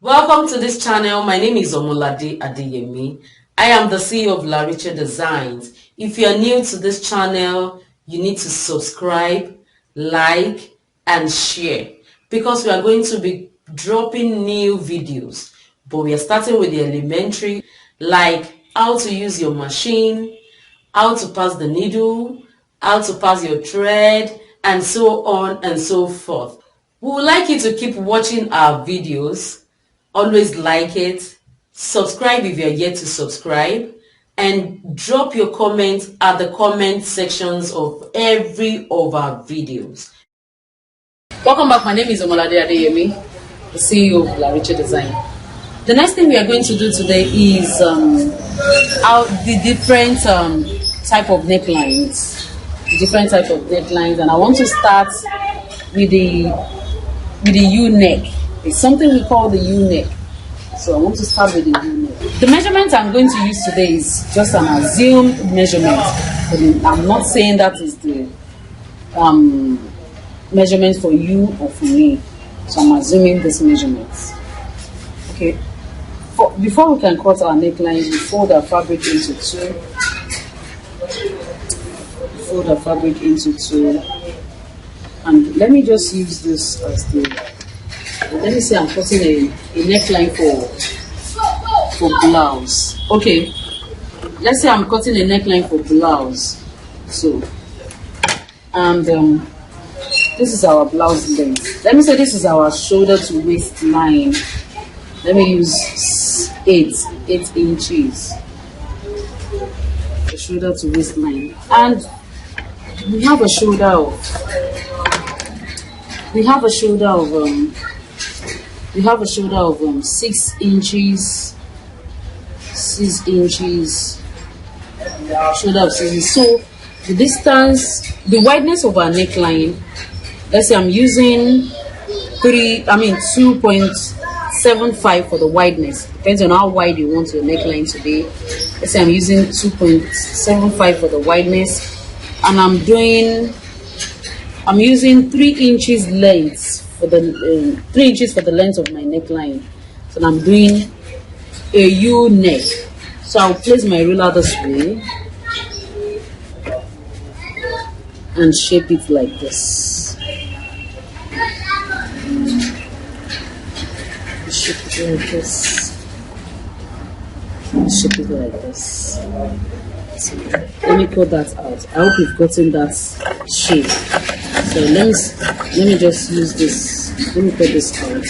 Welcome to this channel. My name is Omolade Adeyemi. I am the CEO of Lariche Designs. If you are new to this channel, you need to subscribe, like, and share because we are going to be dropping new videos. But we are starting with the elementary, like how to use your machine, how to pass the needle, how to pass your thread, and so on and so forth. We would like you to keep watching our videos. Always like it, subscribe if you're yet to subscribe, and drop your comments at the comment sections of every of our videos. Welcome back. My name is Omolade Adeyemi, the CEO of Lariche Design. The next thing we are going to do today is the different type of necklines. And I want to start with the U-neck. It's something we call the U-neck. So I want to start with the U-neck. The measurement I'm going to use today is just an assumed measurement. But I'm not saying that is the measurement for you or for me. So I'm assuming this measurement. Okay. Before we can cut our neckline, we fold our fabric into two. And let me just use this as the... Let me say I'm cutting a neckline for blouse. Okay, let's say I'm cutting a neckline for blouse. So, and this is our blouse length. Let me say this is our shoulder to waist line. Let me use 8 inches. The shoulder to waist line, and we have a shoulder of 6 inches. Shoulder of 6 inches. So the distance, the wideness of our neckline, let's say I'm using 2.75 for the wideness. Depends on how wide you want your neckline to be. Let's say I'm using 2.75 for the wideness, and I'm using 3 inches length for the 3 inches for the length of my neckline. So I'm doing a U-neck. So I'll place my ruler this way and shape it like this. Shape it like this. So let me cut that out. I hope you've gotten that shape. So let me just use this. Let me cut this out.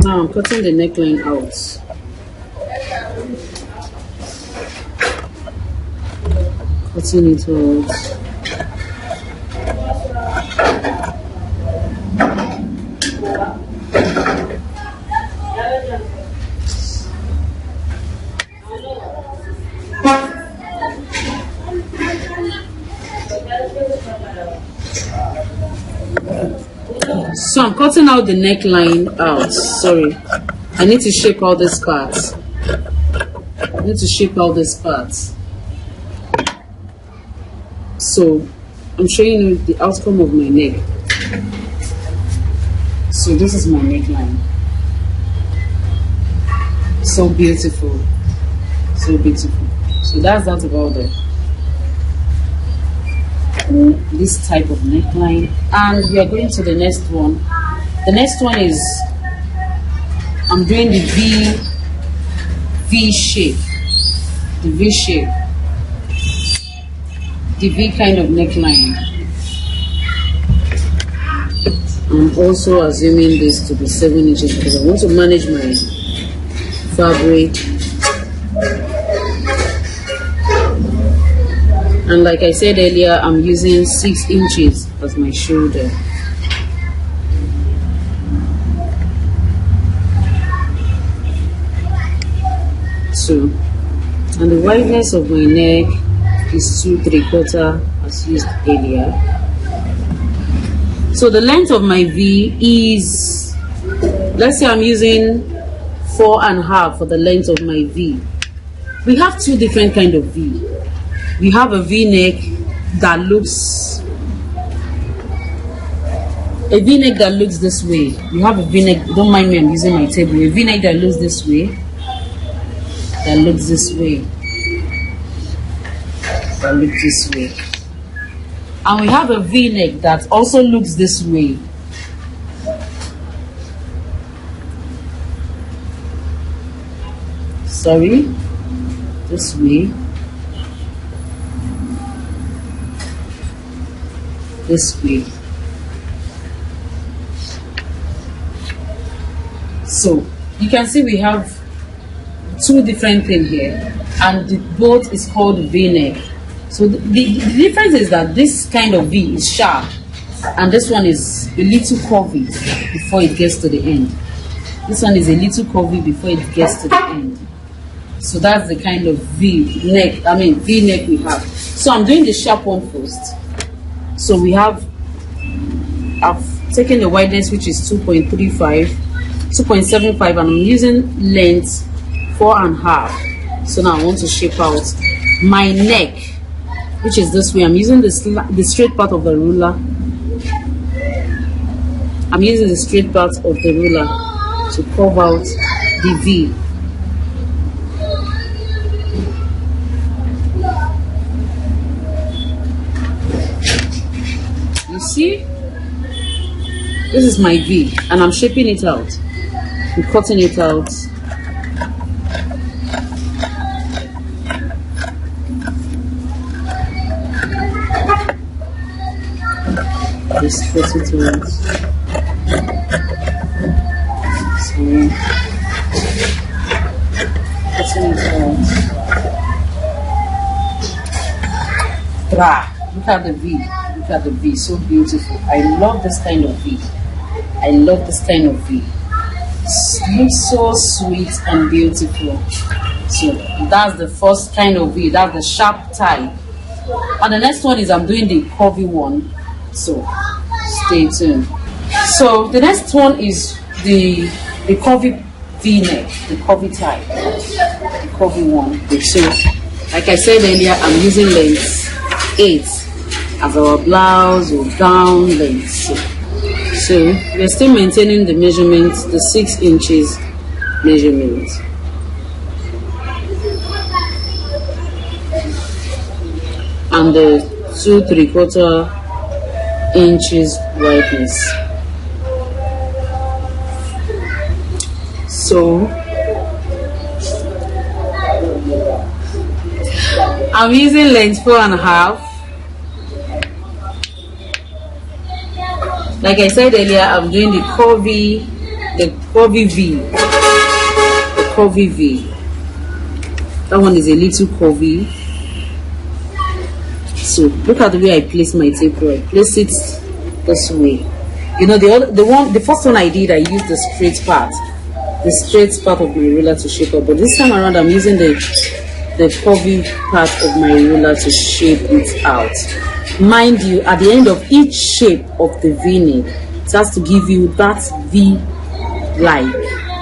Now I'm cutting the neckline out. Cutting it out. So I'm cutting out the neckline out. Sorry, I need to shape all this part. So I'm showing you the outcome of my neck. So this is my neckline. So beautiful. So that's that about this type of neckline. And we are going to the next one. The next one is I'm doing the V shape. The V kind of neckline. I'm also assuming this to be 7 inches because I want to manage my fabric. And like I said earlier, I'm using 6 inches as my shoulder. So, and the wideness of my neck is 2 3/4 as used earlier. So the length of my V is, let's say I'm using 4.5 for the length of my V. We have two different kind of V. We have a V neck that looks this way. You have a v-neck, don't mind me, I'm using my table. A v-neck that looks this way, and we have a v-neck that also looks this way. Sorry, this way, so you can see we have two different things here, and both is called v-neck. So the difference is that this kind of V is sharp and this one is a little curvy before it gets to the end. This one is a little curvy before it gets to the end. So that's the kind of V-neck we have. So I'm doing the sharp one first. So I've taken the wideness, which is 2.75, and I'm using length 4.5. So now I want to shape out my neck, which is this way. I'm using the straight part of the ruler. I'm using the straight part of the ruler to curve out the V. You see, this is my V, and I'm shaping it out. I'm cutting it out. Just put it out. Sorry. Cutting it out. Look at the V. Look at the V, so beautiful. I love this kind of V. It looks so sweet and beautiful. So that's the first kind of V. That's the sharp type. And the next one is I'm doing the curvy one. So stay tuned. So the next one is the curvy V-neck, the curvy type, the curvy one. So like I said earlier, I'm using length 8 as our blouse or gown length. So we're still maintaining the measurement, the 6 inches measurement. And the 2 3/4 inches wideness. So I'm using length 4.5. Like I said earlier, I'm doing the curvy V. The curvy V. That one is a little curvy. So look at the way I place my taper. I place it this way. You know, the first one I did, I used the straight part of my ruler to shape up. But this time around, I'm using the curvy part of my ruler to shape it out. Mind you, at the end of each shape of the V-neck, it has to give you that V-like,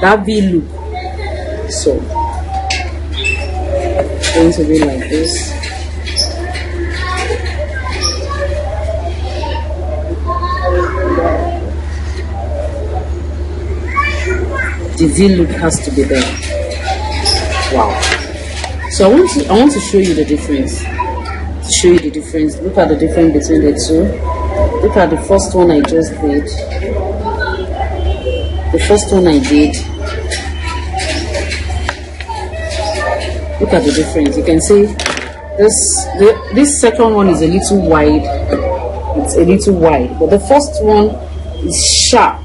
that V look. So it's going to be like this. The V look has to be there. Wow. So I want to show you the difference. Look at the difference between the two. Look at the first one I just did. Look at the difference. You can see this second one is a little wide. It's a little wide, but the first one is sharp.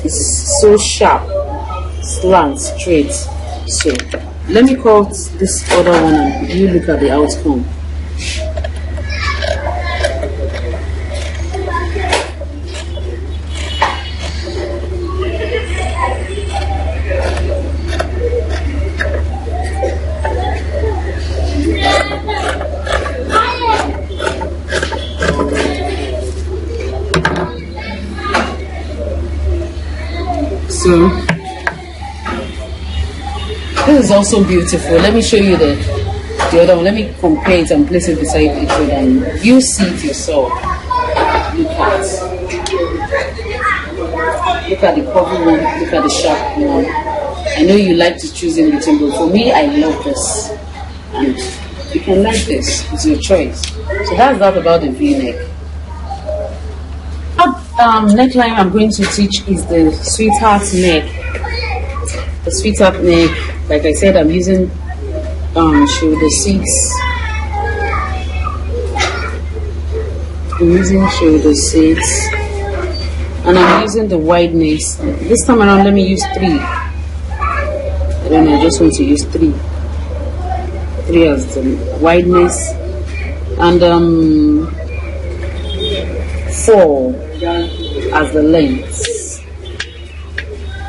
It's so sharp, slant, straight. So let me cut this other one and you look at the outcome. So this is also beautiful. Let me show you the the other one. Let me compare it and place it beside each other and you see it yourself. Look at the curvy one, look at the sharp one. I know you like to choose in between, but for me, I love this. And you can like this, it's your choice. So that's that about the V-neck. Neckline I'm going to teach is the sweetheart neck. The sweetheart neck, like I said, I'm using shoulder 6. I'm using shoulder 6. And I'm using the wideness. This time around, let me use 3. I don't know, I just want to use 3. 3 as the wideness. And 4 as the length.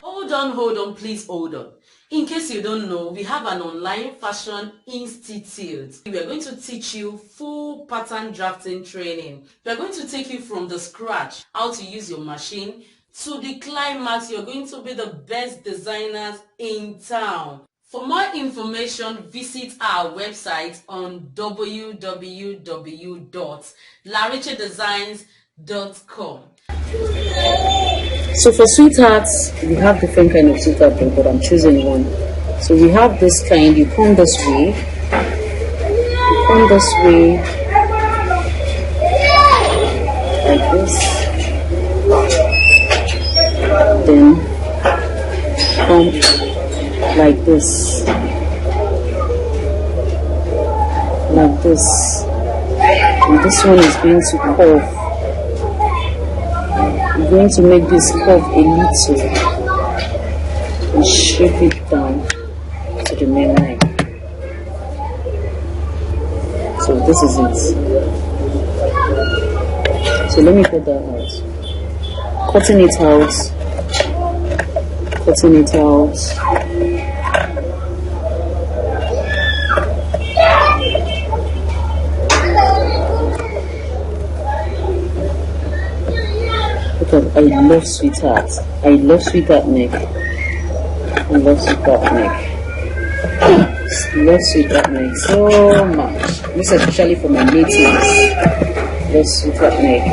Hold on, please hold on. In case you don't know, we have an online fashion institute. We are going to teach you full pattern drafting training. We are going to take you from the scratch, how to use your machine, to the climax. You're going to be the best designers in town. For more information, visit our website on www.larichedesigns.com. So for sweethearts, we have different kind of sweetheart, but I'm choosing one. So we have this kind. You come this way. You come this way, like this. Then come like this, like this. And this one is going to curve. I'm going to make this curve a little and shape it down to the main line. So this is it. So let me cut that out. Cutting it out. Cutting it out. I love sweetheart. I love sweetheart neck. I love sweetheart neck. Love sweetheart neck so much. This is especially for my natives. Love sweetheart neck.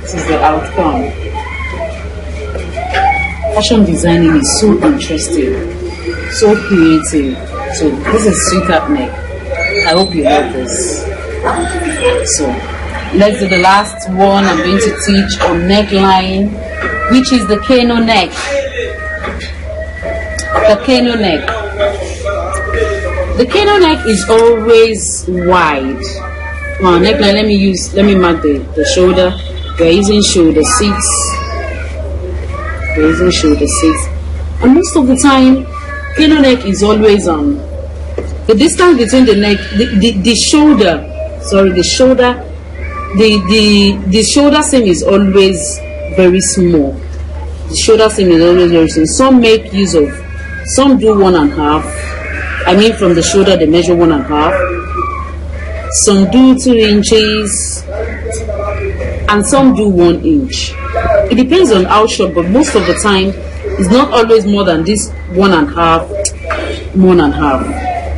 This is the outcome. Fashion designing is so interesting, so creative. So this is sweetheart neck. I hope you love this. So let's do the last one. I'm going to teach on neckline, which is the Kano neck. The Kano neck. The Kano neck is always wide. Neckline, let me mark the shoulder. We're using shoulder 6. We're using shoulder 6. And most of the time, Kano neck is always the distance between the neck, the shoulder, the shoulder seam is always very small. The shoulder seam is always very small. Some make use of, some do 1.5. I mean, from the shoulder they measure 1.5. Some do 2 inches, and some do 1 inch. It depends on how short, but most of the time it's not always more than this 1.5.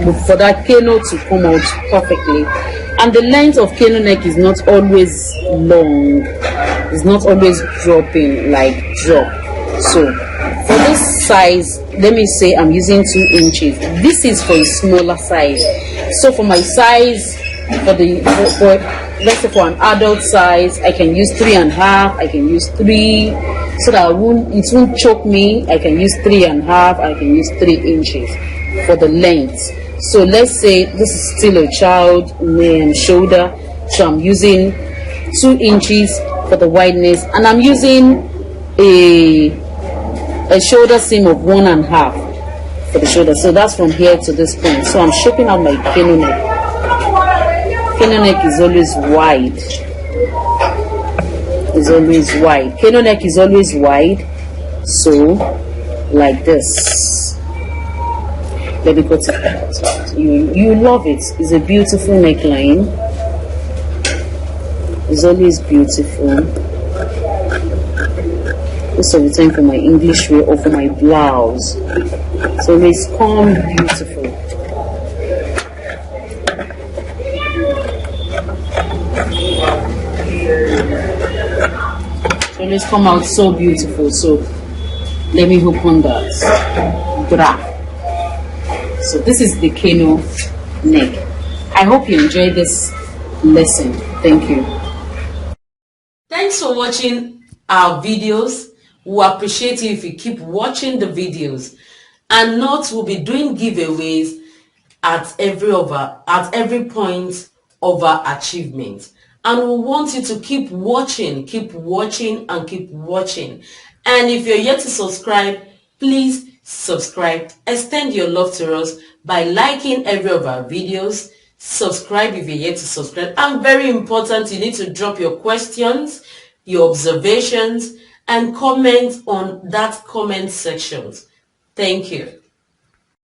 But for that Kano to come out perfectly. And the length of Kano neck is not always long. It's not always dropping like drop. So for this size, let me say I'm using 2 inches. This is for a smaller size. So for my size, for let's say for an adult size, I can use 3.5. I can use 3, so that it won't choke me. I can use 3.5. I can use 3 inches for the length. So let's say this is still a child shoulder, so I'm using 2 inches for the wideness, and I'm using a shoulder seam of 1.5 for the shoulder. So that's from here to this point. So I'm shaping out my Kano neck. Kano neck is always wide. It's always wide. Kano neck is always wide. So like this. Let me cut it out. You love it. It's a beautiful neckline. It's always beautiful. most of the time for my English wear or for my blouse. So it's come beautiful. So let's come out so beautiful. So let me open that bra. So this is the Kano neck. I hope you enjoyed this lesson. Thank you. Thanks for watching our videos. We appreciate you if you keep watching the videos. And note, we'll be doing giveaways at every point of our achievement. And we want you to keep watching, and keep watching. And if you're yet to subscribe, please subscribe. Extend your love to us by liking every of our videos. Subscribe if you're yet to subscribe. And very important, you need to drop your questions, your observations, and comment on that comment section. Thank you.